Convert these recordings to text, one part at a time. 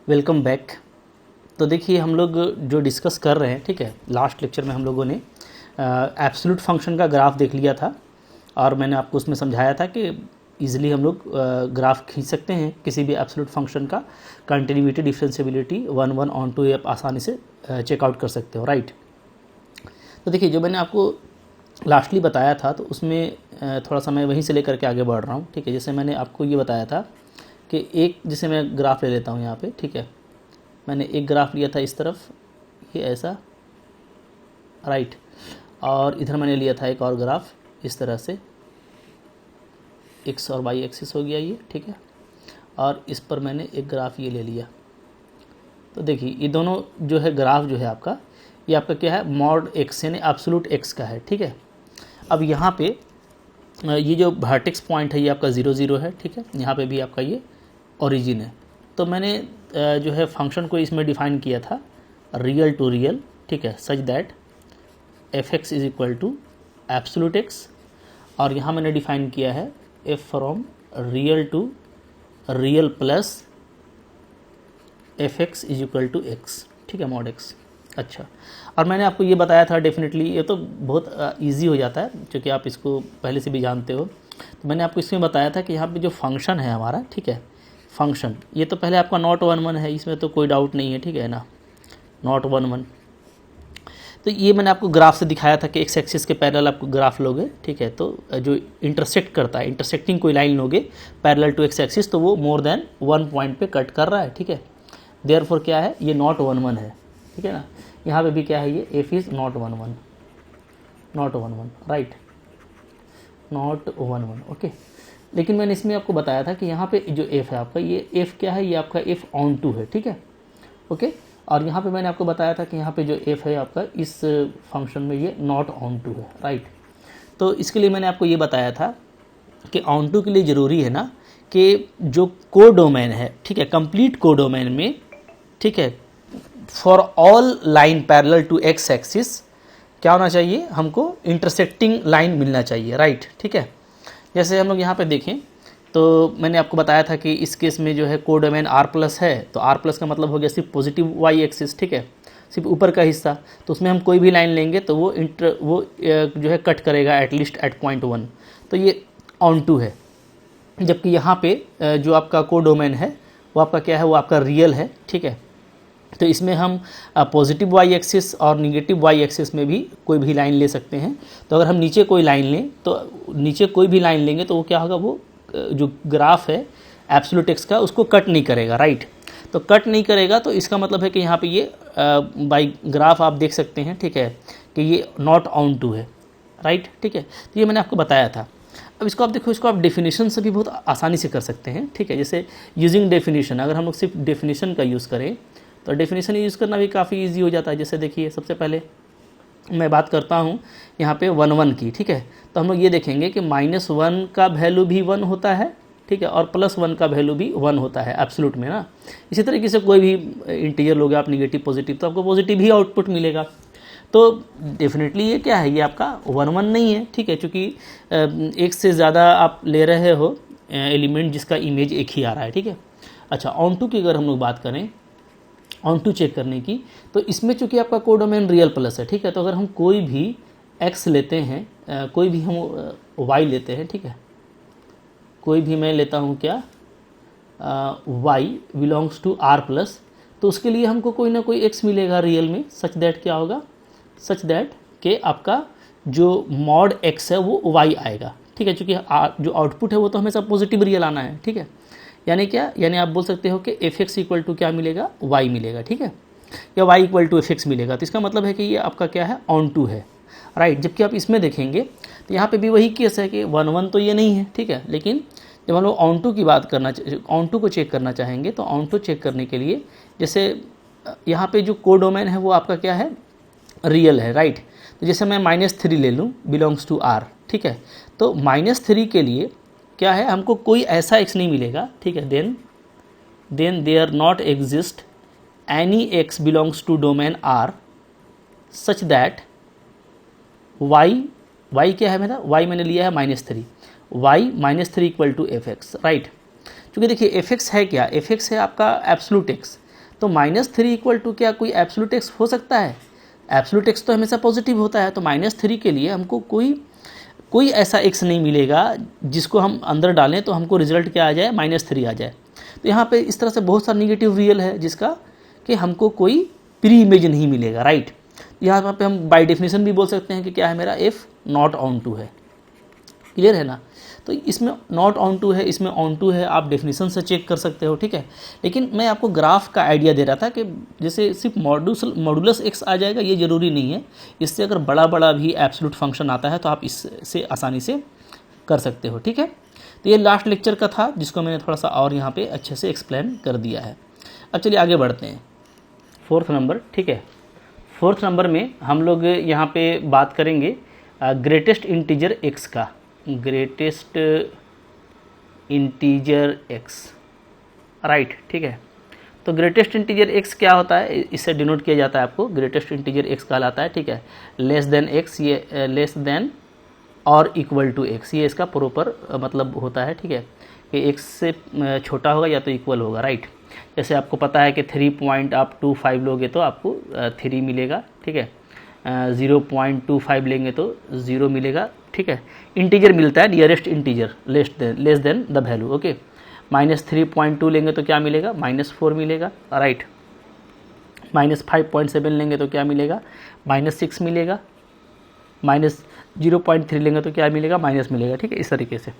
Welcome back. तो देखिए हम लोग जो डिस्कस कर रहे हैं, ठीक है, लास्ट लेक्चर में हम लोगों ने एब्सोल्यूट फंक्शन का ग्राफ देख लिया था और मैंने आपको उसमें समझाया था कि ईजिली हम लोग ग्राफ खींच सकते हैं किसी भी एब्सोल्यूट फंक्शन का। कंटिन्यूटी, डिफरेंशिएबिलिटी 1 ऑन टू आप आसानी से चेकआउट कर सकते हो, राइट। तो देखिए जो मैंने आपको लास्टली बताया था तो उसमें थोड़ा सा मैं वहीं से लेकर के आगे बढ़ रहा हूँ, ठीक है। जैसे मैंने आपको ये बताया था कि एक, जैसे मैं ग्राफ ले लेता हूँ यहाँ पे, ठीक है। मैंने एक ग्राफ लिया था इस तरफ, ये ऐसा, राइट, और इधर मैंने लिया था एक और ग्राफ इस तरह से, एक्स और वाई एक्सिस हो गया ये, ठीक है। और इस पर मैंने एक ग्राफ ये ले लिया। तो देखिए ये दोनों जो है ग्राफ जो है आपका, ये आपका क्या है, मॉड एक्स यानी एब्सोल्यूट एक्स का है, ठीक है। अब यहाँ पे ये जो वर्टेक्स पॉइंट है ये आपका 0 0 है, ठीक है। यहाँ पे भी आपका ये ओरिजिन है। तो मैंने जो है फंक्शन को इसमें डिफाइन किया था रियल टू रियल, ठीक है, such that f x is equal to absolute x, और यहाँ मैंने डिफाइन किया है f from real to real plus f x is equal to x, ठीक है, मॉड एक्स। अच्छा, और मैंने आपको ये बताया था, डेफिनेटली ये तो बहुत इजी हो जाता है क्योंकि आप इसको पहले से भी जानते हो। तो मैंने आपको इसमें बताया था कि यहाँ पे जो फंक्शन है हमारा, ठीक है, फंक्शन ये तो पहले आपका नॉट 1 1 है, इसमें तो कोई डाउट नहीं है, ठीक है ना, नॉट 1 1। तो ये मैंने आपको ग्राफ से दिखाया था कि एक्स एक्सिस के पैरेलल आपको ग्राफ लोगे, ठीक है। तो जो इंटरसेक्ट करता है, इंटरसेक्टिंग कोई लाइन लोगे पैरेलल टू एक्स एक्सिस, तो वो मोर देन 1 पॉइंट पे कट कर रहा है, ठीक है। देयरफॉर क्या है, ये नॉट 1 1 है, ठीक है ना। यहाँ पे भी क्या है, ये F is not 1 1, not 1 1, right, not 1 1, okay. लेकिन मैंने इसमें आपको बताया था कि यहाँ पे जो एफ है आपका, ये एफ क्या है, ये आपका एफ ऑन टू है, ठीक है, ओके। और यहाँ पे मैंने आपको बताया था कि यहाँ पे जो एफ है आपका इस फंक्शन में ये नॉट ऑन टू है, राइट। तो इसके लिए मैंने आपको ये बताया था कि ऑन टू के लिए ज़रूरी है ना कि जो कोडोमेन है, ठीक है, कंप्लीट कोडोमेन में, ठीक है, for all line parallel to x axis क्या होना चाहिए, हमको इंटरसेक्टिंग लाइन मिलना चाहिए, राइट, ठीक है। जैसे हम लोग यहाँ पे देखें तो मैंने आपको बताया था कि इस केस में जो है कोडोमेन आर प्लस है, तो आर प्लस का मतलब हो गया सिर्फ पॉजिटिव वाई एक्सिस, ठीक है, सिर्फ ऊपर का हिस्सा। तो उसमें हम कोई भी लाइन लेंगे तो वो जो है कट करेगा एटलीस्ट एट पॉइंट 1, तो ये ऑन टू है। जबकि यहाँ पे जो आपका कोडोमेन है वो आपका क्या है, वो आपका रियल है, ठीक है। तो इसमें हम पॉजिटिव वाई एक्सिस और निगेटिव वाई एक्सिस में भी कोई भी लाइन ले सकते हैं। तो अगर हम नीचे कोई लाइन लें, तो नीचे कोई भी लाइन लेंगे तो वो क्या होगा, वो जो ग्राफ है एब्सोल्यूट एक्स का उसको कट नहीं करेगा, राइट। तो कट नहीं करेगा तो इसका मतलब है कि यहाँ पे ये बाई ग्राफ आप देख सकते हैं, ठीक है, कि ये नॉट ऑन टू है, राइट, ठीक है। तो ये मैंने आपको बताया था। अब इसको आप देखो, इसको आप डेफिनेशन से भी बहुत आसानी से कर सकते हैं, ठीक है। जैसे यूजिंग डेफिनेशन, अगर हम लोग सिर्फ डेफिनेशन का यूज़ करें तो डेफिनेशन यूज़ करना भी काफ़ी ईजी हो जाता है। जैसे देखिए सबसे पहले मैं बात करता हूँ यहाँ पे 1 1 की, ठीक है। तो हम लोग ये देखेंगे कि -1 का वैल्यू भी 1 होता है, ठीक है, और +1 का वैल्यू भी 1 होता है एब्सोल्यूट में ना। इसी तरीके से कोई भी इंटीजर लोगे आप, निगेटिव पॉजिटिव, तो आपको पॉजिटिव ही आउटपुट मिलेगा। तो डेफिनेटली ये क्या है, ये आपका 1 1 नहीं है, ठीक है, क्योंकि एक से ज़्यादा आप ले रहे हो एलिमेंट जिसका इमेज एक ही आ रहा है, ठीक है। अच्छा, ऑन टू की अगर हम लोग बात करें, ऑन टू चेक करने की, तो इसमें चूंकि आपका कोडोमेन रियल प्लस है, ठीक है। तो अगर हम कोई भी एक्स लेते हैं, कोई भी हम वाई लेते हैं, ठीक है, कोई भी मैं लेता हूँ क्या, y belongs to R plus, तो उसके लिए हमको कोई ना कोई एक्स मिलेगा रियल में, सच दैट क्या होगा, सच दैट कि आपका जो मॉड एक्स है वो वाई आएगा, ठीक है। चूँकि जो आउटपुट है वो तो हमेशा पॉजिटिव रियल आना है, ठीक है। यानी क्या, यानी आप बोल सकते हो कि एफ एक्स इक्वल टू क्या मिलेगा, वाई मिलेगा, ठीक है, या y equal to f x मिलेगा। तो इसका मतलब है कि ये आपका क्या है, ऑन टू है, राइट। जबकि आप इसमें देखेंगे तो यहाँ पे भी वही केस है कि 1 1 तो ये नहीं है, ठीक है। लेकिन जब हम लोग ऑन टू की बात करना, ऑन टू को चेक करना चाहेंगे, तो ऑन टू चेक करने के लिए जैसे यहाँ पे जो कोडोमेन है वो आपका क्या है, रियल है, राइट। तो जैसे मैं -3 ले लूँ बिलोंग्स टू आर, ठीक है। तो -3 के लिए क्या है, हमको कोई ऐसा एक्स नहीं मिलेगा, ठीक है। Then there not exist any x belongs to domain R such that y क्या है मेरा, वाई मैंने लिया है -3, y -3 equal to f x, right. क्योंकि देखिए एफ एक्स है क्या, एफ एक्स है आपका एब्सोल्यूट एक्स। तो -3 इक्वल टू क्या कोई एब्सोल्यूट एक्स हो सकता है? एब्सोल्यूट एक्स तो हमेशा पॉजिटिव होता है, तो -3 के लिए हमको कोई ऐसा एक्स नहीं मिलेगा जिसको हम अंदर डालें तो हमको रिजल्ट क्या आ जाए, -3 आ जाए। तो यहाँ पे इस तरह से बहुत सारा निगेटिव रियल है जिसका कि हमको कोई प्री इमेज नहीं मिलेगा, राइट। यहाँ पे हम बाय डेफिनेशन भी बोल सकते हैं कि क्या है, मेरा एफ नॉट ऑन टू है, क्लियर है ना। तो इसमें नॉट ऑन टू है, इसमें ऑन टू है, आप डेफिनेशन से चेक कर सकते हो, ठीक है। लेकिन मैं आपको ग्राफ का आइडिया दे रहा था कि जैसे सिर्फ मॉडुलस एक्स आ जाएगा ये ज़रूरी नहीं है, इससे अगर बड़ा बड़ा भी एब्सोल्यूट फंक्शन आता है तो आप इससे आसानी से कर सकते हो, ठीक है। तो ये लास्ट लेक्चर का था जिसको मैंने थोड़ा सा और यहाँ पे अच्छे से एक्सप्लेन कर दिया है। अब चलिए आगे बढ़ते हैं, 4th नंबर, ठीक है। 4th नंबर में हम लोग यहाँ पे बात करेंगे ग्रेटेस्ट इंटीजर एक्स का, ग्रेटेस्ट इंटीजर एक्स, राइट, ठीक है। तो ग्रेटेस्ट इंटीजर एक्स क्या होता है, इससे डिनोट किया जाता है, आपको ग्रेटेस्ट इंटीजर एक्स कहलाता है, ठीक है। लेस देन एक्स, ये लेस देन और इक्वल टू एक्स, ये इसका प्रॉपर मतलब होता है, ठीक है, कि एक्स से छोटा होगा या तो इक्वल होगा, राइट। जैसे आपको पता है कि 3.25 लोगे तो आपको 3 मिलेगा, ठीक है। 0.25 लेंगे तो 0 मिलेगा, ठीक है। इंटीजर मिलता है, nearest integer less than the value, okay. -3.2 लेंगे तो क्या मिलेगा, -4 मिलेगा, राइट। -5.7 लेंगे तो क्या मिलेगा, -6 मिलेगा। -0.3 लेंगे तो क्या मिलेगा, माइनस मिलेगा, ठीक है, इस तरीके से।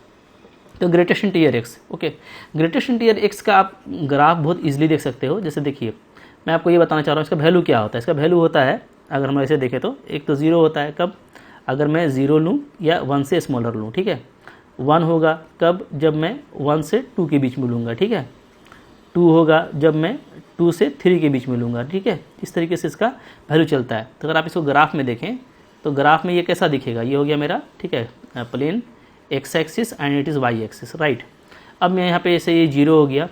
तो greatest integer x, okay. Greatest integer x का आप ग्राफ बहुत इजीली देख सकते हो। जैसे देखिए, मैं आपको ये बताना चाह रहा हूँ इसका वैल्यू क्या होता है। इसका वैल्यू होता है, अगर हम ऐसे देखें तो एक तो 0 होता है, कब, अगर मैं 0 लूँ या 1 से स्मॉलर लूँ, ठीक है। 1 होगा कब, जब मैं 1 से 2 के बीच में लूँगा, ठीक है। 2 होगा जब मैं 2 से 3 के बीच में लूँगा, ठीक है। इस तरीके से इसका वैल्यू चलता है। तो अगर आप इसको ग्राफ में देखें तो ग्राफ में ये कैसा दिखेगा, ये हो गया मेरा, ठीक है, plane x axis and it is y axis, right. अब मैं यहाँ पे ऐसे ये 0 हो गया,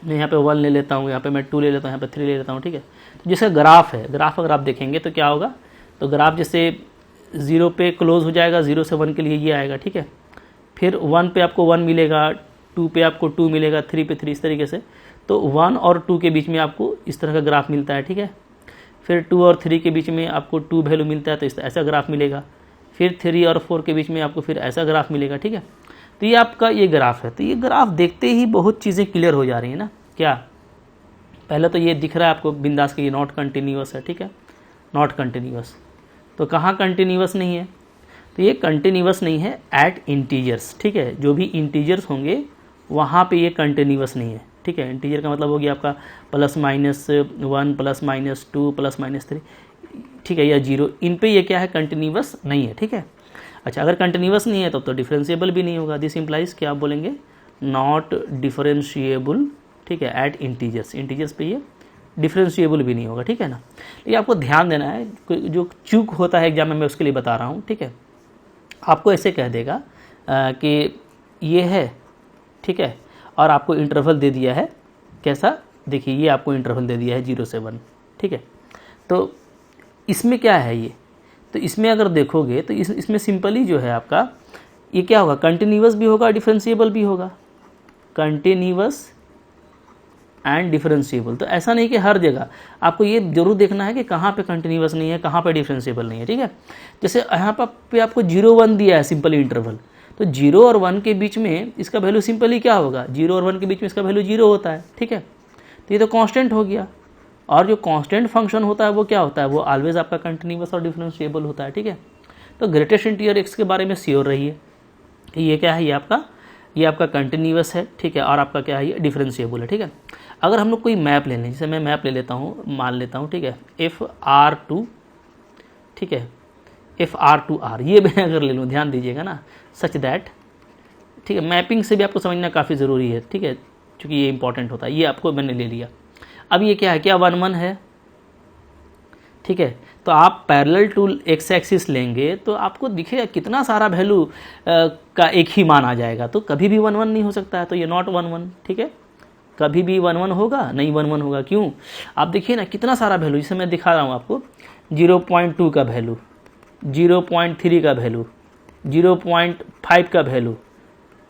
मैं यहाँ पे 1 ले लेता हूँ, यहाँ पे मैं 2 ले लेता हूँ, यहाँ पे 3 ले लेता हूँ, ठीक है। तो जिसका ग्राफ है, ग्राफ अगर आप देखेंगे तो क्या होगा, तो ग्राफ जैसे 0 पे क्लोज हो जाएगा, 0 से 1 के लिए ये आएगा, ठीक है। फिर 1 पे आपको 1 मिलेगा, 2 पे आपको 2 मिलेगा, 3 पे 3, इस तरीके से। तो 1 और 2 के बीच में आपको इस तरह का ग्राफ मिलता है, ठीक है। फिर 2 और 3 के बीच में आपको 2 वैल्यू मिलता है तो इस ऐसा ग्राफ मिलेगा। फिर 3 और 4 के बीच में आपको फिर ऐसा ग्राफ मिलेगा, ठीक है। तो ये आपका ये ग्राफ है। तो ये ग्राफ देखते ही बहुत चीज़ें क्लियर हो जा रही हैं ना, क्या। पहले तो ये दिख रहा है आपको बिंदास कि ये नॉट कंटिन्यूअस है, ठीक है, नॉट कंटिन्यूअस। तो कहाँ कंटिन्यूअस नहीं है, तो ये कंटिन्यूअस नहीं है एट इंटीजर्स, ठीक है। जो भी इंटीजर्स होंगे वहाँ पे ये कंटिन्यूअस नहीं है, ठीक है। इंटीजर का मतलब हो गया आपका +-1 +-2 +-3, ठीक है, या 0, इन पे ये क्या है, कंटिन्यूअस नहीं है, ठीक है। अच्छा, अगर कंटिन्यूअस नहीं है तो डिफरेंशिएबल भी नहीं होगा। दिस इंप्लाइज क्या आप बोलेंगे, नॉट डिफरेंशिएबल, ठीक है, एट इंटीजर्स, इंटीजर्स पे ये डिफरेंशिएबल भी नहीं होगा, ठीक है ना। ये आपको ध्यान देना है, जो चूक होता है एग्जाम में मैं उसके लिए बता रहा हूँ, ठीक है। आपको ऐसे कह देगा कि ये है, ठीक है, और आपको इंटरवल दे दिया है, कैसा, देखिए ये आपको इंटरवल दे दिया है 0 से 1, ठीक है। तो इसमें क्या है ये, तो इसमें अगर देखोगे तो इसमें सिंपली जो है आपका ये क्या होगा, कंटिन्यूअस भी होगा, डिफरेंशिएबल भी होगा, कंटिन्यूअस एंड डिफरेंशिएबल। तो ऐसा नहीं कि हर जगह, आपको ये जरूर देखना है कि कहाँ पे कंटिन्यूअस नहीं है, कहाँ पे डिफरेंशिएबल नहीं है, ठीक है। जैसे यहाँ पे आपको 0-1 दिया है सिंपल इंटरवल, तो 0 और 1 के बीच में इसका वैल्यू सिंपली क्या होगा, 0 और 1 के बीच में इसका वैल्यू 0 होता है, ठीक है। तो ये तो कांस्टेंट हो गया, और जो कांस्टेंट फंक्शन होता है वो क्या होता है, वो ऑलवेज आपका कंटिन्यूअस और डिफरेंशिएबल होता है, ठीक है। तो ग्रेटेस्ट इंटीजर एक्स के बारे में श्योर रहिए कि ये क्या है, ये आपका कंटिन्यूअस है, ठीक है, और आपका क्या है, ये डिफरेंशिएबल है, ठीक है। अगर हम लोग कोई मैप ले लें, जैसे मैं मैप ले लेता हूँ, मान लेता हूँ, ठीक है, FR2, ठीक है, FR2R, ये मैं अगर ले लूँ, ध्यान दीजिएगा ना, सच दैट, ठीक है, मैपिंग से भी आपको समझना काफ़ी ज़रूरी है, ठीक है, क्योंकि ये इंपॉर्टेंट होता है। ये आपको मैंने ले लिया। अब ये क्या है, क्या 1-1 है, ठीक है। तो आप पैरेलल टू एक्स एक्सिस लेंगे तो आपको दिखेगा कितना सारा वैल्यू का एक ही मान आ जाएगा। तो कभी भी 1-1 नहीं हो सकता है, तो ये नॉट 1-1, ठीक है। कभी भी 1-1 होगा नहीं, 1-1 होगा, क्यों, आप देखिए ना कितना सारा वैल्यू, जैसे मैं दिखा रहा हूँ आपको, 0.2 का वैल्यू, 0.3 का वैल्यू, 0.5 का वैल्यू,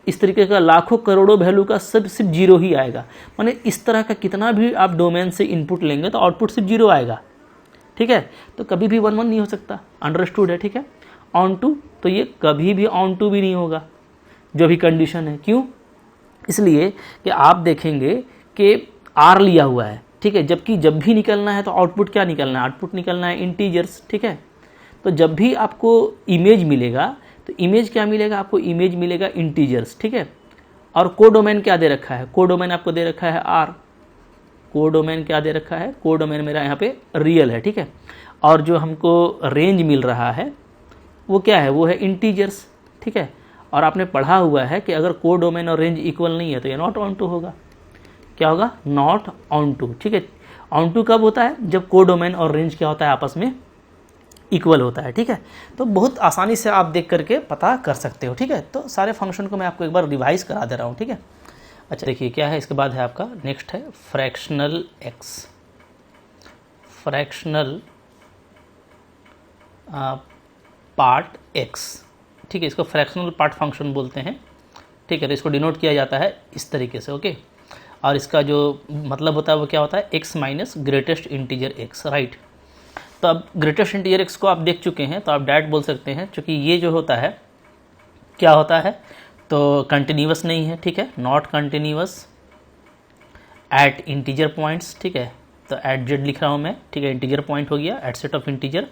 इस तरीके का लाखों करोड़ों वैल्यू का सब सिर्फ जीरो ही आएगा। माने इस तरह का कितना भी आप डोमेन से इनपुट लेंगे तो आउटपुट सिर्फ जीरो आएगा, ठीक है। तो कभी भी 1 1 नहीं हो सकता, अंडरस्टूड है, ठीक है। ऑन टू तो ये कभी भी ऑन टू भी नहीं होगा, जो भी कंडीशन है। क्यों? इसलिए कि आप देखेंगे कि आर लिया हुआ है, ठीक है, जबकि जब भी निकलना है तो आउटपुट क्या निकलना है, आउटपुट निकलना है इंटीजर्स, ठीक है। तो जब भी आपको इमेज मिलेगा तो इमेज क्या मिलेगा आपको, इमेज मिलेगा इंटीजर्स, ठीक है। और कोडोमेन क्या दे रखा है, कोडोमेन आपको दे रखा है आर, कोडोमेन क्या दे रखा है, कोडोमेन मेरा यहाँ पे रियल है, ठीक है। और जो हमको रेंज मिल रहा है वो क्या है, वो है इंटीजर्स, ठीक है। और आपने पढ़ा हुआ है कि अगर कोडोमेन और रेंज इक्वल नहीं है तो ये नॉट ऑन टू होगा। क्या होगा, नॉट ऑन टू, ठीक है। ऑन टू कब होता है, जब कोडोमेन और रेंज क्या होता है, आपस में इक्वल होता है, ठीक है। तो बहुत आसानी से आप देख करके पता कर सकते हो, ठीक है। तो सारे फंक्शन को मैं आपको एक बार रिवाइज करा दे रहा हूँ, ठीक है। अच्छा देखिए क्या है, इसके बाद है आपका नेक्स्ट है fractional x, fractional part x, ठीक है। इसको फ्रैक्शनल पार्ट फंक्शन बोलते हैं, ठीक है। तो इसको डिनोट किया जाता है इस तरीके से, ओके। और इसका जो मतलब होता है वो क्या होता है, x minus greatest integer x, right. तो अब ग्रेटेस्ट इंटीजर एक्स को आप देख चुके हैं तो आप डायरेक्ट बोल सकते हैं, क्योंकि ये जो होता है क्या होता है, तो कंटिन्यूअस नहीं है, ठीक है, not continuous at integer points, ठीक है। तो एट जेड लिख रहा हूँ मैं, ठीक है, इंटीजर पॉइंट हो गया, एट सेट ऑफ इंटीजर।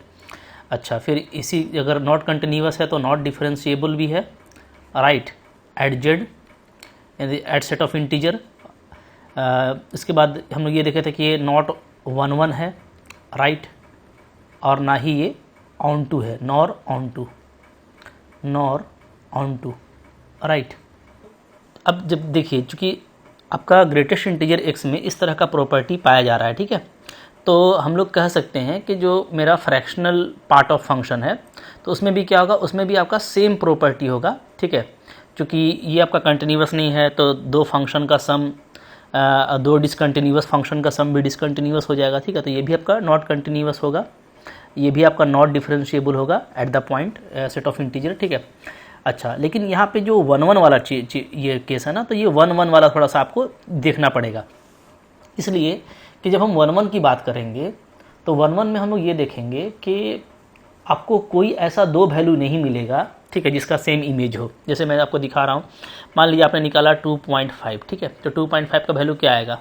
अच्छा, फिर इसी अगर नॉट कंटिन्यूअस है तो नॉट डिफरेंशिएबल भी है, right, at z at set of integer. इसके बाद हम लोग ये देखे थे कि ये नॉट 1 1 है, राइट, और ना ही ये ऑन टू है, nor onto, nor onto, right. अब जब देखिए चूँकि आपका ग्रेटेस्ट इंटीजर एक्स में इस तरह का प्रॉपर्टी पाया जा रहा है, ठीक है, तो हम लोग कह सकते हैं कि जो मेरा फ्रैक्शनल पार्ट ऑफ फंक्शन है तो उसमें भी क्या होगा, उसमें भी आपका सेम प्रॉपर्टी होगा, ठीक है। क्योंकि ये आपका कंटिन्यूअस नहीं है तो दो फंक्शन का सम, दो डिसकंटिन्यूअस फंक्शन का सम भी डिसकंटिन्यूअस हो जाएगा, ठीक है। तो ये भी आपका नॉट कंटिन्यूअस होगा, ये भी आपका नॉट डिफरेंशिएबल होगा at the point set of integer, ठीक है। अच्छा, लेकिन यहाँ पे जो 1 1 वाला ये केस है ना, तो ये 1 1 वाला थोड़ा सा आपको देखना पड़ेगा, इसलिए कि जब हम 1 1 की बात करेंगे तो 1 1 में हम लोग ये देखेंगे कि आपको कोई ऐसा दो वैल्यू नहीं मिलेगा, ठीक है, जिसका सेम इमेज हो। जैसे मैं आपको दिखा रहा हूँ, मान लीजिए आपने निकाला 2.5, ठीक है, तो 2.5 का वैल्यू क्या आएगा,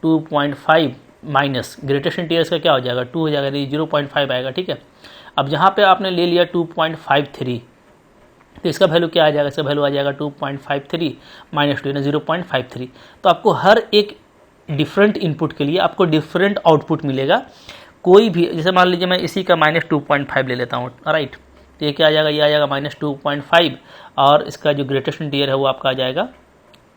2.5 माइनस ग्रेटेस्ट इंटीजर्स का क्या हो जाएगा, 2 हो जाएगा, 0.5 आएगा, ठीक है। अब जहाँ पे आपने ले लिया 2.53 तो इसका वैल्यू क्या आ जाएगा, इसका वैल्यू आ जाएगा 2.53 माइनस 2 यानी 0.53। तो आपको हर एक डिफरेंट इनपुट के लिए आपको डिफरेंट आउटपुट मिलेगा। कोई भी, जैसे मान लीजिए मैं इसी का -2.5 ले लेता हूँ, राइट, तो ये क्या आ जाएगा, ये आ जाएगा -2.5 और इसका जो ग्रेटेस्ट इंटीजर है वो आपका आ जाएगा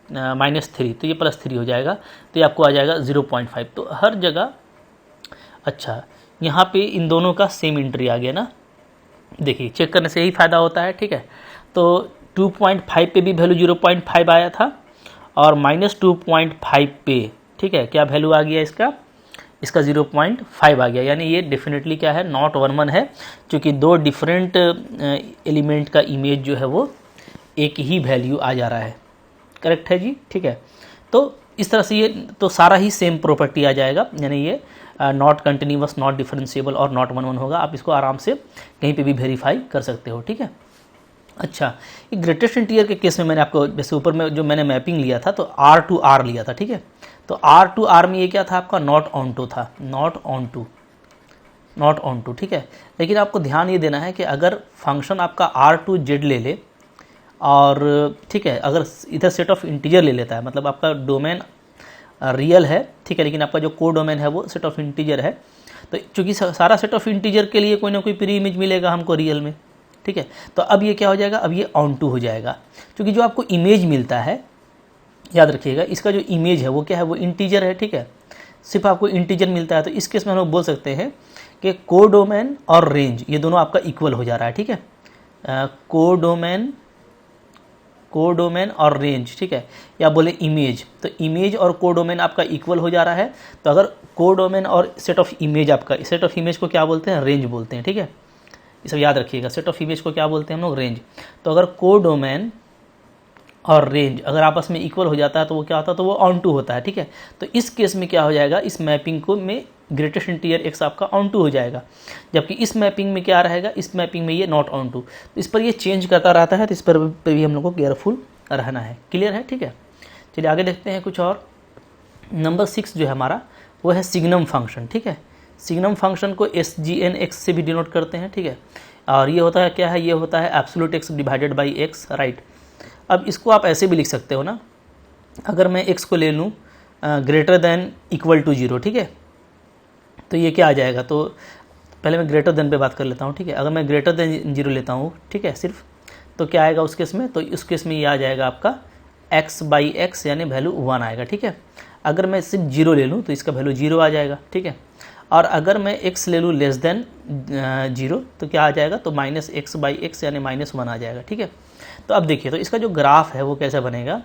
-3, तो ये +3 हो जाएगा, तो ये आपको आ जाएगा 0.5। तो हर जगह, अच्छा यहाँ पे इन दोनों का सेम एंट्री आ गया ना, देखिए चेक करने से यही फ़ायदा होता है, ठीक है। तो 2.5 पे भी वैल्यू 0.5 आया था और -2.5 पे, ठीक है, क्या वैल्यू आ गया इसका 0.5 आ गया, यानी ये डेफिनेटली क्या है, नॉट 1 1 है, क्योंकि दो डिफरेंट एलिमेंट का इमेज जो है वो एक ही वैल्यू आ जा रहा है, करेक्ट है जी, ठीक है। तो इस तरह से ये तो सारा ही सेम प्रॉपर्टी आ जाएगा, यानी ये नॉट कंटिन्यूअस, नॉट डिफरेंशिएबल और नॉट 1 1 होगा। आप इसको आराम से कहीं पे भी वेरीफाई कर सकते हो, ठीक है। अच्छा, ये ग्रेटेस्ट इंटीजर के केस में मैंने आपको जैसे ऊपर में जो मैंने मैपिंग लिया था तो R to R लिया था, ठीक है। तो R to R में ये क्या था आपका, नॉट ऑन टू था, not onto, not onto, ठीक है। लेकिन आपको ध्यान ये देना है कि अगर फंक्शन आपका R to Z ले ले और ठीक है, अगर इधर सेट ऑफ इंटीजर ले लेता है, मतलब आपका डोमेन रियल है, ठीक है, लेकिन आपका जो को डोमेन है वो सेट ऑफ इंटीजर है, तो चूंकि सारा सेट ऑफ इंटीजर के लिए कोई ना कोई प्री इमेज मिलेगा हमको रियल में, ठीक है। तो अब ये क्या हो जाएगा, अब ये ऑन टू हो जाएगा, क्योंकि जो आपको इमेज मिलता है, याद रखिएगा इसका जो इमेज है वो क्या है, वो इंटीजर है, ठीक है, सिर्फ आपको इंटीजर मिलता है। तो इस केस में हम लोग बोल सकते हैं कि को डोमेन और रेंज ये दोनों आपका इक्वल हो जा रहा है, ठीक है, को डोमेन और रेंज, ठीक है, या बोले इमेज, तो इमेज और को डोमेन आपका इक्वल हो जा रहा है। तो अगर को डोमेन और सेट ऑफ इमेज, आपका सेट ऑफ इमेज को क्या बोलते हैं, रेंज बोलते हैं, ठीक है, ये सब याद रखिएगा, सेट ऑफ इमेज को क्या बोलते हैं हम लोग, रेंज। तो अगर को डोमेन और रेंज अगर आपस में इक्वल हो जाता है तो वो क्या होता है, तो वो ऑन टू होता है, ठीक है। तो इस केस में क्या हो जाएगा, इस मैपिंग को में ग्रेटेस्ट इंटीजर एक्स आपका ऑन टू हो जाएगा, जबकि इस मैपिंग में क्या रहेगा, इस मैपिंग में ये नॉट ऑन टू। तो इस पर ये चेंज करता रहता है, तो इस पर भी हम लोग को केयरफुल रहना है। क्लियर है, ठीक है। चलिए आगे देखते हैं कुछ और। नंबर 6 जो है हमारा वो है सिग्नम फंक्शन, ठीक है। सिग्नम फंक्शन को SGN x से भी डिनोट करते हैं, ठीक है। और ये होता है क्या है, ये होता है absolute x divided by x, right. अब इसको आप ऐसे भी लिख सकते हो ना, अगर मैं x को ले लूँ ग्रेटर देन इक्वल टू 0, ठीक है, तो ये क्या आ जाएगा, तो पहले मैं ग्रेटर देन पे बात कर लेता हूँ, ठीक है। अगर मैं ग्रेटर देन 0 लेता हूँ, ठीक है, सिर्फ, तो क्या आएगा उस केस में, तो उस केस में ये आ जाएगा आपका x बाई एक्स यानी वैल्यू 1 आएगा, ठीक है। अगर मैं सिर्फ 0 ले लूँ तो इसका वैल्यू 0 आ जाएगा, ठीक है। और अगर मैं x ले लूँ लेस देन 0 तो क्या आ जाएगा, तो माइनस एक्स बाई एक्स यानी -1 आ जाएगा, ठीक है। तो अब देखिए, तो इसका जो ग्राफ है वो कैसा बनेगा,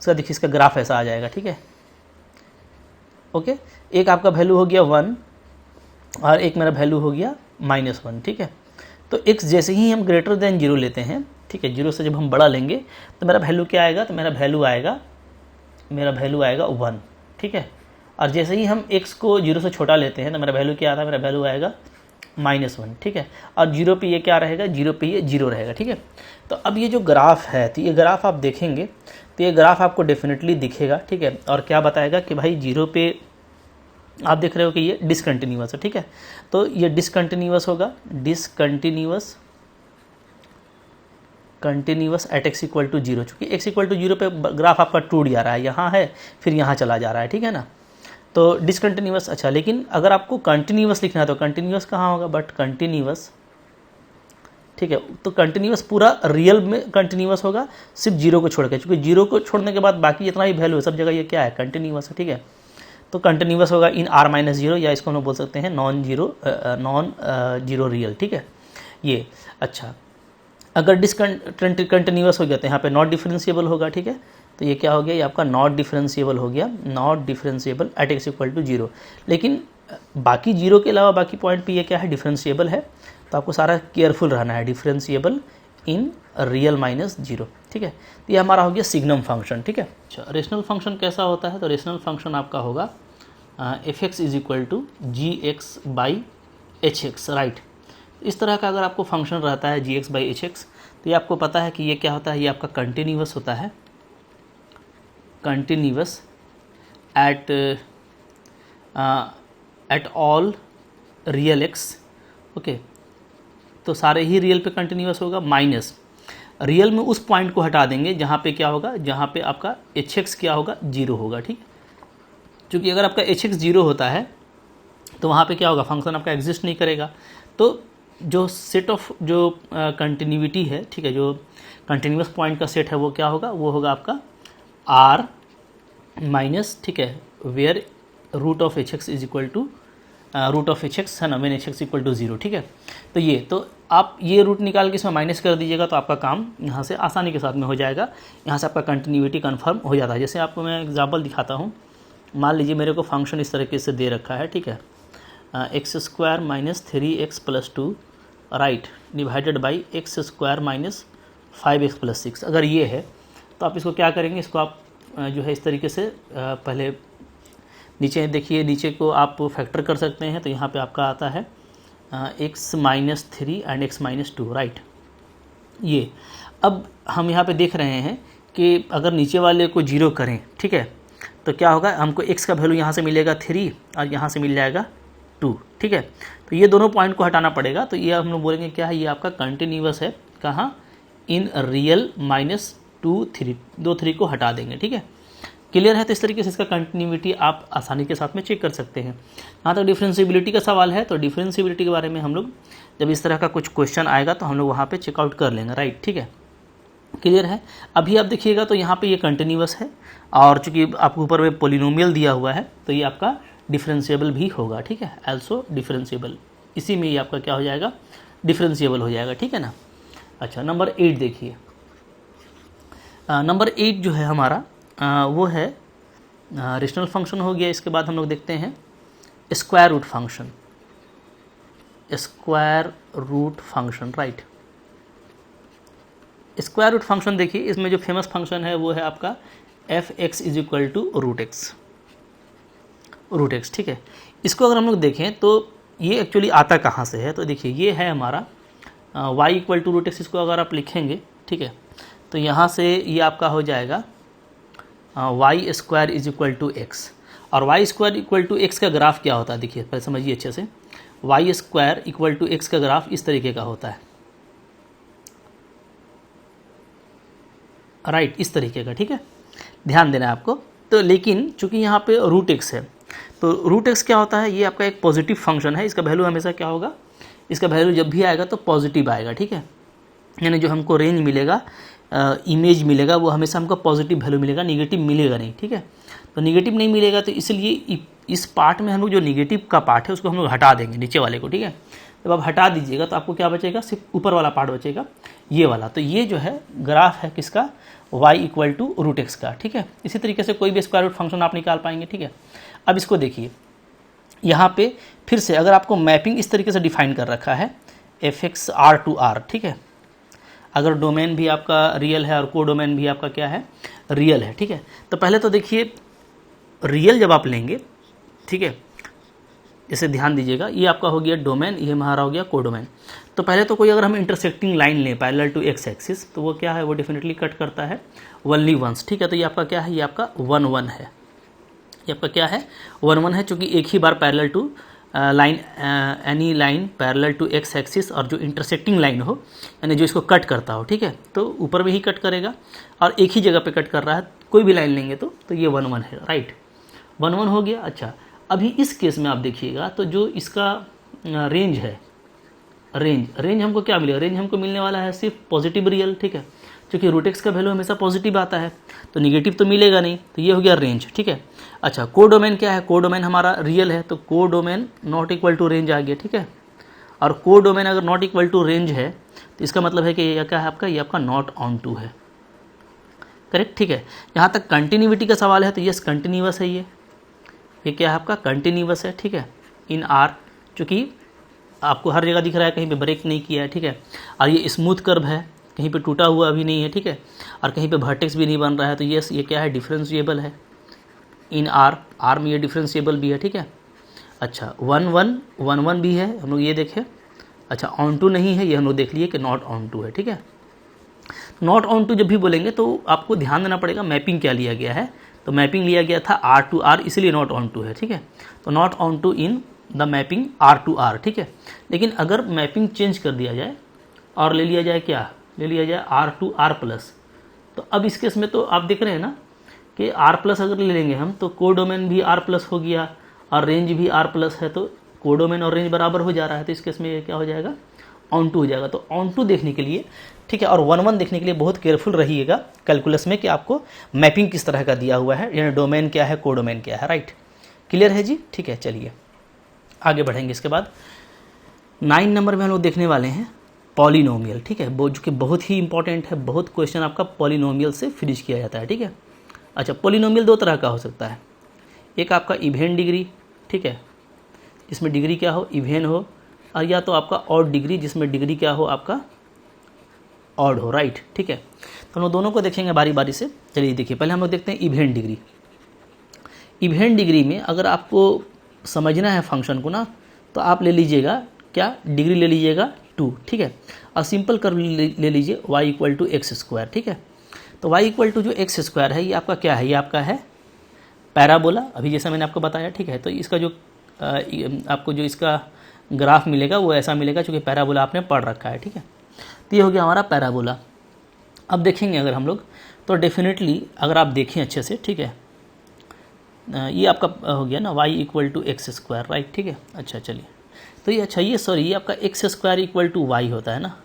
इसका देखिए, इसका ग्राफ ऐसा आ जाएगा, ठीक है। ओके, एक आपका वैल्यू हो गया 1 और एक मेरा वैल्यू हो गया -1, ठीक है। तो x जैसे ही हम ग्रेटर देन 0 लेते हैं, ठीक है, 0 से जब हम बड़ा लेंगे तो मेरा वैल्यू क्या आएगा, तो मेरा वैल्यू आएगा 1, ठीक है। और जैसे ही हम x को 0 से छोटा लेते हैं तो मेरा वैल्यू क्या आता है, मेरा वैल्यू आएगा -1, ठीक है। और 0 पे ये क्या रहेगा, 0 पे ये 0 रहेगा, ठीक है। तो अब ये जो ग्राफ है, तो ये ग्राफ आप देखेंगे तो ये ग्राफ आपको डेफिनेटली दिखेगा, ठीक है। और क्या बताएगा कि भाई 0 पे आप देख रहे हो कि ये डिसकंटिन्यूअस है, ठीक है। तो ये डिसकंटिन्यूअस होगा, continuous at x equal to 0, चूँकि x इक्वल टू 0 पे ग्राफ आपका टूट जा रहा है, यहाँ है फिर यहाँ चला जा रहा है, ठीक है ना। तो डिसकंटिन्यूअस, अच्छा, लेकिन अगर आपको कंटिन्यूअस लिखना है तो कंटिन्यूअस कहाँ होगा, बट कंटिन्यूअस, ठीक है। तो कंटिन्यूअस पूरा रियल में कंटिन्यूअस होगा, सिर्फ 0 को छोड़ के, चूँकि 0 को छोड़ने के बाद बाकी जितना ही वैल्यू है सब जगह ये क्या है, कंटिन्यूअस है, ठीक है। तो कंटिन्यूअस होगा इन r-0, या इसको हम बोल सकते हैं नॉन जीरो रियल, ठीक है ये। अच्छा, अगर डिसकंटिन्यूअस हो गया तो यहाँ पे नॉट डिफरेंशिएबल होगा, ठीक है। तो ये क्या हो गया, ये आपका नॉट डिफरेंशिएबल हो गया, not differentiable at x equal to 0। लेकिन बाकी 0 के अलावा बाकी पॉइंट पे ये क्या है, डिफरेंशिएबल है। तो आपको सारा केयरफुल रहना है, डिफरेंशिएबल इन रियल -0, ठीक है। तो ये हमारा हो गया सिग्नम फंक्शन, ठीक है। अच्छा, रेशनल फंक्शन कैसा होता है, तो रेशनल फंक्शन आपका होगा f(x) is equal to gx by hx, right. इस तरह का अगर आपको फंक्शन रहता है gx बाई hx, तो ये आपको पता है कि ये क्या होता है, ये आपका कंटिन्यूअस होता है, continuous at all real x, okay. तो सारे ही रियल पे कंटिन्यूअस होगा, माइनस रियल में उस पॉइंट को हटा देंगे जहाँ पे क्या होगा, जहाँ पे आपका hx क्या होगा, 0 होगा, ठीक। क्योंकि अगर आपका hx 0 होता है तो वहाँ पे क्या होगा, फंक्शन आपका एग्जिस्ट नहीं करेगा। तो जो सेट ऑफ जो कंटिन्यूटी है, ठीक है, जो कंटिन्यूअस पॉइंट का सेट है वो क्या होगा, वो होगा आपका r माइनस, ठीक है, where root of hx is equal to root of hx है ना, व्हेन hx इक्वल टू 0, ठीक है। तो ये, तो आप ये रूट निकाल के इसमें माइनस कर दीजिएगा तो आपका काम यहाँ से आसानी के साथ में हो जाएगा, यहाँ से आपका कंटिन्यूटी कन्फर्म हो जाता है। जैसे आपको मैं एग्जाम्पल दिखाता हूँ, मान लीजिए मेरे को फंक्शन इस तरीके से दे रखा है, ठीक है, x² minus 3x plus 2, right, divided by x² minus 5x plus 6। अगर ये है तो आप इसको क्या करेंगे, इसको आप जो है इस तरीके से पहले नीचे देखिए, नीचे को आप फैक्टर कर सकते हैं। तो यहाँ पे आपका आता है x minus 3 and x minus 2, right. ये अब हम यहाँ पे देख रहे हैं कि अगर नीचे वाले को 0 करें, ठीक है, तो क्या होगा, हमको x का वैल्यू यहाँ से मिलेगा 3 और यहाँ से मिल जाएगा 2, ठीक है। तो ये दोनों पॉइंट को हटाना पड़ेगा। तो ये हम लोग बोलेंगे क्या है, ये आपका कंटिन्यूअस है, कहाँ, इन रियल -2 3, 2 3 को हटा देंगे, ठीक है। क्लियर है। तो इस तरीके से इसका कंटिन्यूटी आप आसानी के साथ में चेक कर सकते हैं। यहाँ तक डिफरेंशिएबिलिटी का सवाल है, तो डिफरेंशिएबिलिटी के बारे में हम लोग जब इस तरह का कुछ क्वेश्चन आएगा तो हम लोग वहाँ पे चेकआउट कर लेंगे, राइट, ठीक है। क्लियर है। अभी आप देखिएगा तो यहाँ पे ये कंटिन्यूअस है और चूंकि आपको ऊपर में पोलिनोमियल दिया हुआ है तो ये आपका डिफरेंशिएबल भी होगा, ठीक है, एल्सो डिफरेंशिएबल, इसी में ये आपका क्या हो जाएगा, डिफरेंशिएबल हो जाएगा, ठीक है ना। अच्छा, नंबर 8 देखिए, नंबर 8 जो है हमारा वो है रेशनल फंक्शन हो गया। इसके बाद हम लोग देखते हैं square root function, square root function, right. Square root function देखिए, इसमें जो फेमस फंक्शन है वो है आपका f x is equal to root x, ठीक है। इसको अगर हम लोग देखें तो ये एक्चुअली आता कहाँ से है, तो देखिए ये है हमारा y equal to root x. इसको अगर आप लिखेंगे, ठीक है, तो यहाँ से ये आपका हो जाएगा y square is equal to x. और y square equal to x का ग्राफ क्या होता है, देखिए पहले समझिए अच्छे से। Y square equal to x का ग्राफ इस तरीके का होता है, राइट, इस तरीके का, ठीक है, ध्यान देना है आपको। तो लेकिन चूंकि यहाँ पे रूट एक्स है, तो रूट एक्स क्या होता है, ये आपका एक पॉजिटिव फंक्शन है। इसका वैल्यू हमेशा क्या होगा, इसका वैल्यू जब भी आएगा तो पॉजिटिव आएगा, ठीक है। यानी जो हमको रेंज मिलेगा, इमेज मिलेगा, वो हमेशा हमको पॉजिटिव वैल्यू मिलेगा, निगेटिव मिलेगा नहीं, ठीक है। तो निगेटिव नहीं मिलेगा तो इसलिए इस पार्ट में हम लोग जो निगेटिव का पार्ट है उसको हम लोग हटा देंगे, नीचे वाले को, ठीक है। जब आप हटा दीजिएगा तो आपको क्या बचेगा, सिर्फ ऊपर वाला पार्ट बचेगा, ये वाला। तो ये जो है ग्राफ है किसका, y equal to root x का, ठीक है। इसी तरीके से कोई भी स्क्वायर रूट फंक्शन आप निकाल पाएंगे, ठीक है। अब इसको देखिए, यहाँ पे फिर से अगर आपको मैपिंग इस तरीके से डिफाइन कर रखा है f x R to R, ठीक है। अगर डोमेन भी आपका रियल है और को डोमेन भी आपका क्या है, रियल है, ठीक है। तो पहले तो देखिए रियल जब आप लेंगे, ठीक है, इसे ध्यान दीजिएगा, ये आपका हो गया डोमेन, ये हमारा हो गया को डोमेन। तो पहले तो कोई अगर हम इंटरसेक्टिंग लाइन लें पैरेलल टू एक्स एक्सिस, तो वो क्या है, वो डेफिनेटली कट करता है ओनली वंस, ठीक है। तो ये आपका क्या है, ये आपका 1 1 है, ये आपका क्या है 1 1 है, चूँकि एक ही बार parallel to line, any line parallel to x axis और जो इंटरसेक्टिंग लाइन हो, यानी जो इसको कट करता हो, ठीक है, तो ऊपर में ही कट करेगा और एक ही जगह पे कट कर रहा है, कोई भी लाइन लेंगे तो ये 1 1 है, राइट, 1 1 हो गया। अच्छा, अभी इस केस में आप देखिएगा तो जो इसका रेंज है, रेंज हमको क्या मिलेगा, रेंज हमको मिलने वाला है सिर्फ पॉजिटिव रियल, ठीक है, क्योंकि रूट एक्स का वैल्यू हमेशा पॉजिटिव आता है, तो निगेटिव तो मिलेगा नहीं, तो ये हो गया रेंज, ठीक है। अच्छा, को डोमेन क्या है, को डोमेन हमारा रियल है, तो को domain not equal to range आ गया, ठीक है। और को डोमेन अगर नॉट इक्वल टू रेंज है तो इसका मतलब है कि ये क्या है आपका, ये आपका नॉट ऑन टू है, करेक्ट, ठीक है। यहाँ तक कंटिन्यूटी का सवाल है तो यस कंटिन्यूअस है, ये क्या है आपका कंटिन्यूअस है, ठीक है, इन आर, चूँकि आपको हर जगह दिख रहा है, कहीं पे ब्रेक नहीं किया है, ठीक है। और ये स्मूथ कर्व है, कहीं पे टूटा हुआ अभी नहीं है, ठीक है, और कहीं पे वर्टेक्स भी नहीं बन रहा है, तो यस ये क्या है, डिफरेंशिएबल है इन आर में ये डिफरेंशिएबल भी है, ठीक है। अच्छा, 1 1 1 1 भी है, हम लोग ये देखें। अच्छा, ऑन टू नहीं है, ये हम लोग देख लिए कि नॉट ऑन टू है, ठीक है। नॉट ऑन टू जब भी बोलेंगे तो आपको ध्यान देना पड़ेगा मैपिंग क्या लिया गया है, तो मैपिंग लिया गया था आर टू आर, इसलिए नॉट ऑन टू है, ठीक है। तो not onto in the mapping R to R, ठीक है। लेकिन अगर मैपिंग चेंज कर दिया जाए और ले लिया जाए क्या, ले लिया जाए आर टू आर प्लस, तो अब इस केस में तो आप देख रहे हैं ना कि आर प्लस अगर ले लेंगे हम तो को डोमेन भी आर प्लस हो गया और रेंज भी आर प्लस है, तो को डोमेन और रेंज बराबर हो जा रहा है, तो इस केस में ये क्या हो जाएगा, ऑन टू हो जाएगा। तो ऑन टू देखने के लिए, ठीक है, और 1 1 देखने के लिए बहुत केयरफुल रहिएगा कैलकुलस में कि आपको मैपिंग किस तरह का दिया हुआ है, यानी डोमेन क्या है, को डोमेन क्या है, राइट, क्लियर है जी, ठीक है। चलिए आगे बढ़ेंगे। इसके बाद 9 नंबर में हम लोग देखने वाले हैं पॉलिनोमियल, ठीक है, जो कि बहुत ही इंपॉर्टेंट है, बहुत क्वेश्चन आपका पॉलिनोमियल से फिनिश किया जाता है, ठीक है। अच्छा, पॉलिनोमियल 2 तरह का हो सकता है, एक आपका इवेन डिग्री, ठीक है, जिसमें डिग्री क्या हो, इवेन हो, और या तो आपका ऑड डिग्री, जिसमें डिग्री क्या हो, आपका ऑड हो, राइट, ठीक है। तो हम लोग दोनों को देखेंगे बारी बारी से। चलिए देखिए, पहले हम लोग देखते हैं इवेन डिग्री। इवेन डिग्री में अगर आपको समझना है फंक्शन को ना, तो आप ले लीजिएगा क्या, डिग्री ले लीजिएगा 2, ठीक है, और सिंपल कर्व ले लीजिए y equal to x square, ठीक है। तो y इक्वल टू जो एक्स स्क्वायर है, ये आपका क्या है, ये आपका है पैराबोला, अभी जैसा मैंने आपको बताया, ठीक है। तो इसका जो आपको जो इसका ग्राफ मिलेगा वो ऐसा मिलेगा, चूँकि पैराबोला आपने पढ़ रखा है, ठीक है। तो ये हो गया हमारा पैराबोला। अब देखेंगे अगर हम लोग, तो डेफिनेटली अगर आप देखें अच्छे से, ठीक है, ये आपका हो गया ना y equal to x square, right, ठीक है। अच्छा चलिए, तो ये अच्छा, ये सॉरी, ये आपका x square equal to y होता है ना,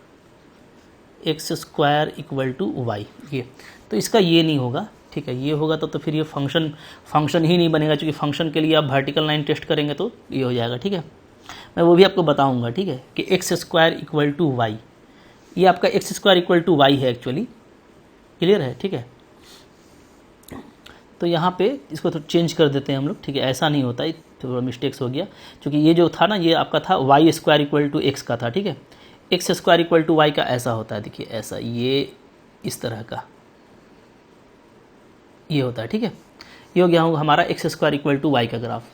x square equal to y, ये तो इसका ये नहीं होगा, ठीक है। ये होगा तो फिर ये फंक्शन ही नहीं बनेगा, क्योंकि फंक्शन के लिए आप वर्टिकल लाइन टेस्ट करेंगे तो ये हो जाएगा, ठीक है। मैं वो भी आपको बताऊंगा, ठीक है, कि x square equal to y, ये आपका x square equal to y है एक्चुअली, क्लियर है, ठीक है। तो यहाँ पे इसको तो चेंज कर देते हैं हम लोग, ठीक है, ऐसा नहीं होता, थोड़ा मिस्टेक्स हो गया, क्योंकि ये जो था ना, ये आपका था y² इक्वल टू एक्स का था, ठीक है। X square equal to y का ऐसा होता है, देखिए ऐसा, ये इस तरह का ये होता है, ठीक है। ये हो गया होगा हमारा x square equal to y का ग्राफ।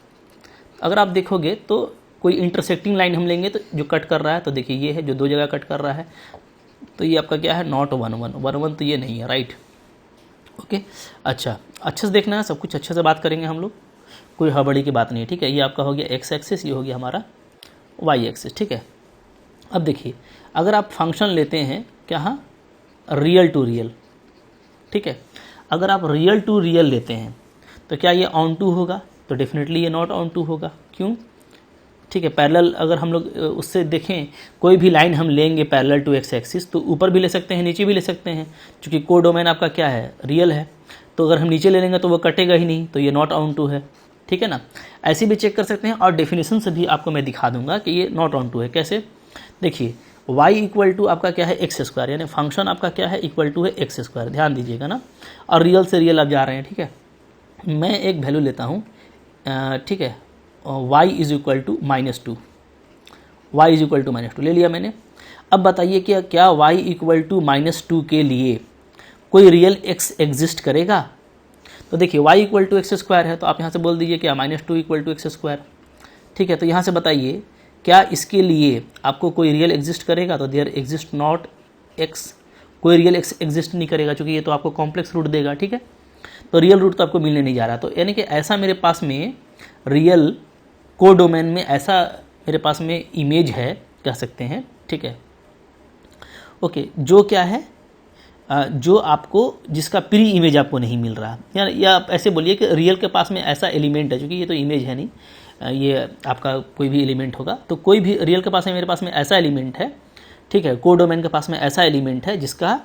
अगर आप देखोगे तो कोई इंटरसेक्टिंग लाइन हम लेंगे तो जो कट कर रहा है, तो देखिए ये है जो दो जगह कट कर रहा है, तो ये आपका क्या है, नॉट 1 1 1 1 तो ये नहीं है, राइट। ओके, अच्छा अच्छे से देखना है, सब कुछ अच्छे से बात करेंगे हम लोग, कोई हड़बड़ी की बात नहीं है, ठीक है। ये आपका हो गया एक्स एक्सिस, ये हो गया हमारा वाई एक्सिस, ठीक है। अब देखिए अगर आप फंक्शन लेते हैं क्या, हाँ, रियल टू रियल, ठीक है। अगर आप रियल टू रियल लेते हैं तो क्या ये ऑन टू होगा, तो डेफिनेटली ये नॉट ऑन टू होगा, क्यों, ठीक है। पैरेलल अगर हम लोग उससे देखें, कोई भी लाइन हम लेंगे पैरेलल टू एक्स एक्सिस तो ऊपर भी ले सकते हैं, नीचे भी ले सकते हैं, क्योंकि को डोमेन आपका क्या है, रियल है। तो अगर हम नीचे ले लेंगे तो वो कटेगा ही नहीं, तो ये नॉट ऑन टू है, ठीक है ना। ऐसे भी चेक कर सकते हैं, और डेफिनेशन से भी आपको मैं दिखा दूंगा कि ये नॉट ऑन टू है। कैसे, देखिए y इक्वल टू आपका क्या है, एक्स स्क्वायर, यानी फंक्शन आपका क्या है, इक्वल टू है एक्स स्क्वायर, ध्यान दीजिएगा ना। और रियल से रियल आप जा रहे हैं, ठीक है। मैं एक वैल्यू लेता हूँ, ठीक है, y is equal to -2, y is equal to -2 ले लिया मैंने। अब बताइए कि क्या y इक्वल टू -2 के लिए कोई रियल x एग्जिस्ट करेगा। तो देखिए y equal to x square है, तो आप यहाँ से बोल दीजिए क्या, -2 इक्वल टू एक्स स्क्वायर, ठीक है। तो यहाँ से बताइए क्या इसके लिए आपको कोई रियल एग्जिस्ट करेगा, तो देयर एग्जिस्ट नॉट x, कोई रियल x एग्जिस्ट नहीं करेगा, क्योंकि ये तो आपको कॉम्प्लेक्स रूट देगा, ठीक है। तो रियल रूट तो आपको मिलने नहीं जा रहा, तो यानी कि ऐसा मेरे पास में रियल को डोमेन में ऐसा मेरे पास में इमेज है, कह सकते हैं, ठीक है। ओके, जो क्या है, जो आपको, जिसका प्री इमेज आपको नहीं मिल रहा, या आप ऐसे बोलिए कि रियल के पास में ऐसा एलिमेंट है, क्योंकि ये तो इमेज है नहीं, ये आपका कोई भी एलिमेंट होगा, तो कोई भी रियल के पास में मेरे पास में ऐसा एलिमेंट है, ठीक है, को डोमेन के पास में ऐसा एलिमेंट है जिसका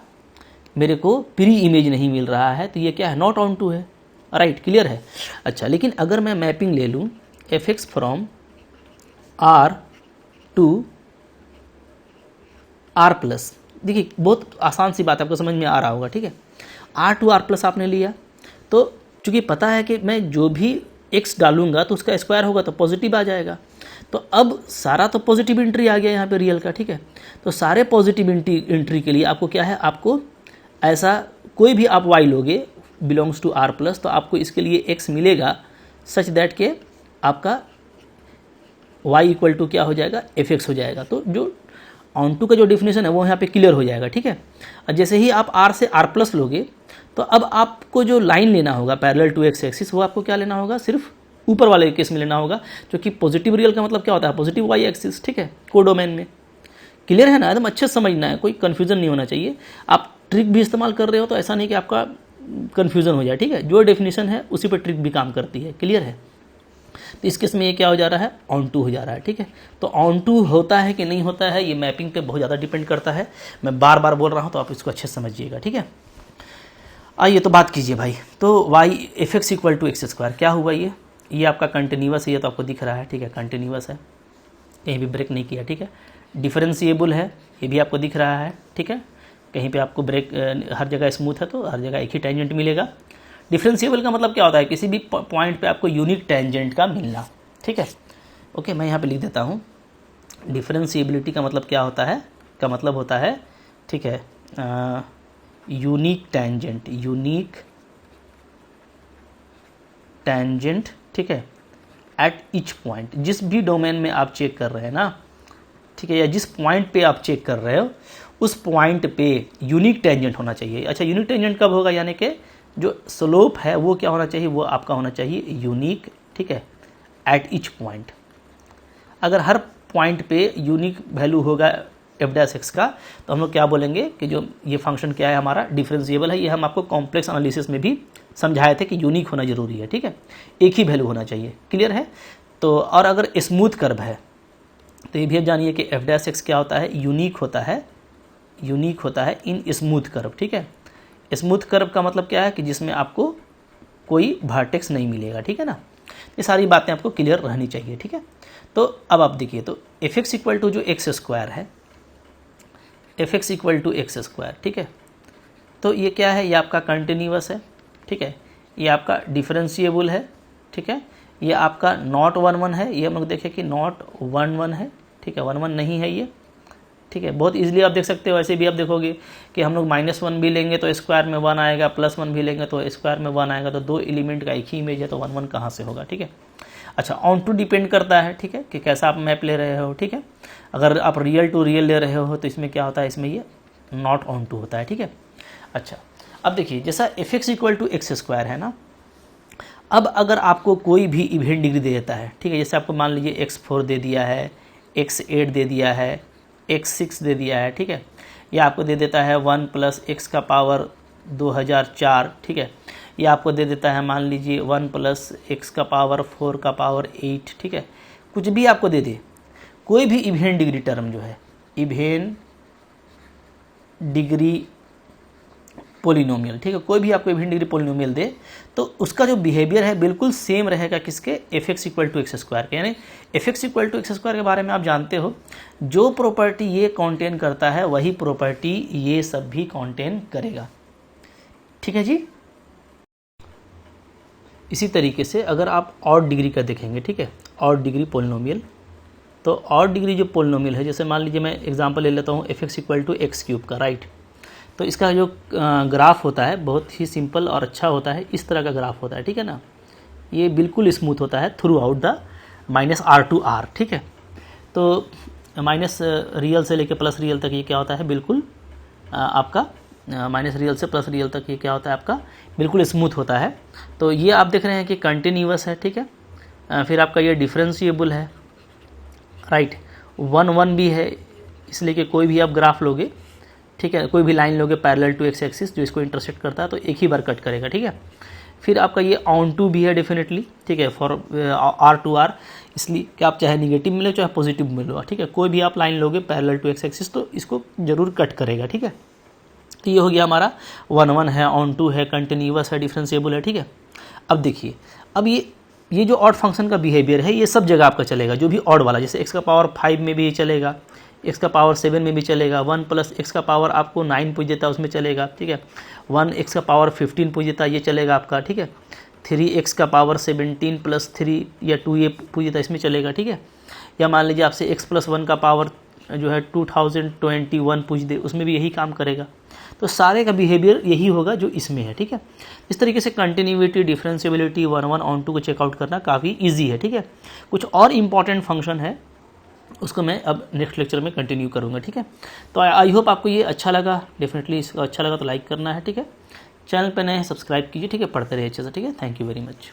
मेरे को प्री इमेज नहीं मिल रहा है, तो ये क्या है, नॉट ऑन टू है, राइट, क्लियर है। अच्छा, लेकिन अगर मैं मैपिंग ले लूँ f x from R to R plus, देखिए बहुत आसान सी बात है, आपको समझ में आ रहा होगा, ठीक है। आर टू आर प्लस आपने लिया, तो चूँकि पता है कि मैं जो भी x डालूंगा तो उसका स्क्वायर होगा तो पॉजिटिव आ जाएगा, तो अब सारा तो पॉजिटिव एंट्री आ गया यहाँ पे रियल का, ठीक है। तो सारे पॉजिटिव एंट्री के लिए आपको क्या है, आपको ऐसा कोई भी आप y लोगे बिलोंग्स टू आर प्लस, तो आपको इसके लिए x मिलेगा सच दैट के आपका y इक्वल टू क्या हो जाएगा, एफ एक्स हो जाएगा। तो जो ऑन टू का जो डिफिनेशन है वो यहाँ पे क्लियर हो जाएगा, ठीक है। और जैसे ही आप r से r प्लस लोगे, तो अब आपको जो लाइन लेना होगा पैरेलल टू एक्स एक्सिस, वो आपको क्या लेना होगा, सिर्फ ऊपर वाले केस में लेना होगा, क्योंकि पॉजिटिव रियल का मतलब क्या होता है, पॉजिटिव वाई एक्सिस, ठीक है, को डोमेन में। क्लियर है ना, एकदम अच्छे से समझना है, कोई कन्फ्यूजन नहीं होना चाहिए। आप ट्रिक भी इस्तेमाल कर रहे हो तो ऐसा नहीं कि आपका कन्फ्यूजन हो जाए, ठीक है। जो डेफिनेशन है उसी पर ट्रिक भी काम करती है, क्लियर है। तो इस केस में ये क्या हो जा रहा है, ऑन टू हो जा रहा है, ठीक है। तो ऑन टू होता है कि नहीं होता है, ये मैपिंग पे बहुत ज़्यादा डिपेंड करता है। मैं बार बार बोल रहा हूँ, तो आप इसको अच्छे से समझिएगा, ठीक है। आइए तो बात कीजिए भाई, तो y f x equal to x square क्या हुआ, ये आपका कंटिन्यूअस है, ये तो आपको दिख रहा है, ठीक है, कंटिन्यूअस है, कहीं भी ब्रेक नहीं किया, ठीक है। डिफरेंशिएबल है, ये भी आपको दिख रहा है, ठीक है, कहीं पे आपको ब्रेक, हर जगह स्मूथ है तो हर जगह एक ही टेंजेंट मिलेगा। डिफरेंशिएबल का मतलब क्या होता है, किसी भी पॉइंट पे आपको यूनिक टेंजेंट का मिलना, ठीक है। ओके, मैं यहाँ पे लिख देता हूँ, डिफरेंशिएबिलिटी का मतलब क्या होता है, का मतलब होता है, ठीक है, यूनिक टेंजेंट, ठीक है, एट ईच पॉइंट, जिस भी डोमेन में आप चेक कर रहे हैं ना, ठीक है, या जिस पॉइंट पे आप चेक कर रहे हो उस पॉइंट पे यूनिक टेंजेंट होना चाहिए। अच्छा, यूनिक टेंजेंट कब होगा, यानी कि जो स्लोप है वो क्या होना चाहिए, वो आपका होना चाहिए यूनिक, ठीक है, एट ईच पॉइंट। अगर हर पॉइंट पे यूनिक वैल्यू होगा एफ डैश एक्स का, तो हम लोग क्या बोलेंगे कि जो ये फंक्शन क्या है हमारा, डिफरेंशिएबल है। ये हम आपको कॉम्प्लेक्स एनालिसिस में भी समझाए थे कि यूनिक होना जरूरी है, ठीक है, एक ही वैल्यू होना चाहिए, क्लियर है। तो और अगर स्मूथ कर्व है तो ये भी आप जानिए कि एफ डैश एक्स क्या होता है, यूनिक होता है इन स्मूथ कर्व, ठीक है। स्मूथ कर्व का मतलब क्या है कि जिसमें आपको कोई वर्टेक्स नहीं मिलेगा, ठीक है ना। ये सारी बातें आपको क्लियर रहनी चाहिए, ठीक है। तो अब आप देखिए, तो एफ एक्स इक्वल टू जो एक्स स्क्वायर है, f x equal to x square, ठीक है, तो ये क्या है, ये आपका कंटिन्यूअस है, ठीक है, ये आपका डिफरेंशिएबल है, ठीक है, ये आपका नॉट 1 1 है, ये हम लोग देखें कि नॉट 1 1 है, ठीक है, 1 1 नहीं है ये, ठीक है, बहुत इजीली आप देख सकते हो। ऐसे भी आप देखोगे कि हम लोग -1 भी लेंगे तो स्क्वायर में 1 आएगा, +1 भी लेंगे तो स्क्वायर में 1 आएगा, तो दो एलिमेंट का एक ही इमेज है तो 1 1 कहाँ से होगा, ठीक है। अच्छा, ऑन टू डिपेंड करता है, ठीक है, कि कैसा आप मैप ले रहे हो, ठीक है। अगर आप रियल टू रियल ले रहे हो तो इसमें क्या होता है, इसमें ये नॉट ऑन टू होता है, ठीक है। अच्छा, अब देखिए जैसा fx = x² है ना, अब अगर आपको कोई भी इवेंट डिग्री दे देता है, ठीक है, जैसे आपको मान लीजिए x4 दे दिया है, x8 दे दिया है, x6 दे दिया है, ठीक है, या आपको दे देता है 1 + x⁴ 2004, ठीक है, या आपको दे देता है मान लीजिए 1 + x⁴ 8, ठीक है, कुछ भी आपको दे दे, कोई भी इवेंट डिग्री टर्म जो है, इवेंट डिग्री पोलिनोमियल, ठीक है, कोई भी आपको इवेंट डिग्री पोलिनोमियल दे तो उसका जो बिहेवियर है बिल्कुल सेम रहेगा किसके, fx = x² के। यानी fx = x² के बारे में आप जानते हो, जो प्रॉपर्टी ये कॉन्टेन करता है वही प्रॉपर्टी ये सब भी कॉन्टेन करेगा, ठीक है जी। इसी तरीके से अगर आप ऑड डिग्री का देखेंगे, ठीक है, ऑड डिग्री पोलिनोमियल, तो ऑड डिग्री जो पोलिनोमियल है, जैसे मान लीजिए मैं एग्जांपल ले लेता हूँ fx = x³ का, राइट। तो इसका जो ग्राफ होता है बहुत ही सिंपल और अच्छा होता है, इस तरह का ग्राफ होता है, ठीक है ना, ये बिल्कुल स्मूथ होता है through out the -r to r, ठीक है। तो माइनस रियल से लेके प्लस रियल तक ये क्या होता है, बिल्कुल आपका माइनस रियल से प्लस रियल तक ये क्या होता है आपका, बिल्कुल स्मूथ होता है। तो ये आप देख रहे हैं कि कंटिन्यूअस है, ठीक है। फिर आपका ये डिफरेंशिएबल है, राइट, 1 1 भी है, इसलिए कि कोई भी आप ग्राफ लोगे, ठीक है, कोई भी लाइन लोगे पैरेलल टू x एक्सिस जो इसको इंटरसेक्ट करता है तो एक ही बार कट करेगा, ठीक है। फिर आपका ये ऑन टू भी है डेफिनेटली, ठीक है, फॉर r to r, इसलिए कि आप चाहे निगेटिव मिले चाहे पॉजिटिव मिलो, ठीक है, कोई भी आप लाइन लोगे पैरेलल टू x एक्सिस तो इसको जरूर कट करेगा, ठीक है। तो ये हो गया हमारा 1 1 है, ऑन टू है, कंटिन्यूअस है, डिफरेंशिएबल है, ठीक है। अब देखिए, अब ये जो ऑड फंक्शन का बिहेवियर है ये सब जगह आपका चलेगा, जो भी ऑड वाला, जैसे x⁴ में भी चलेगा, x⁴ में भी चलेगा, 1 + x⁴ आपको 9 पूछ देता है उसमें चलेगा, ठीक है, 1 x⁴ 15 पूछ देता है ये चलेगा आपका, ठीक है, 3x⁴ 17 + 3 या 2a पूछ देता है इसमें चलेगा, ठीक है। या मान लीजिए आपसे x + 1 का पावर जो है 2021 पूछ दे, उसमें भी यही काम करेगा। तो सारे का बिहेवियर यही होगा जो इसमें है, ठीक है। इस तरीके से कंटिन्यूटी, डिफरेंशिएबिलिटी, 1 1 ऑन टू को चेकआउट करना काफ़ी ईजी है, ठीक है। कुछ और इंपॉर्टेंट फंक्शन है उसको मैं अब नेक्स्ट लेक्चर में कंटिन्यू करूँगा, ठीक है। तो आई होप आपको ये अच्छा लगा, डेफिनेटली इसको अच्छा लगा तो लाइक करना है, ठीक है। चैनल पे नए हैं सब्सक्राइब कीजिए, ठीक है, पढ़ते रहिए अच्छे से, ठीक है। Thank you very much.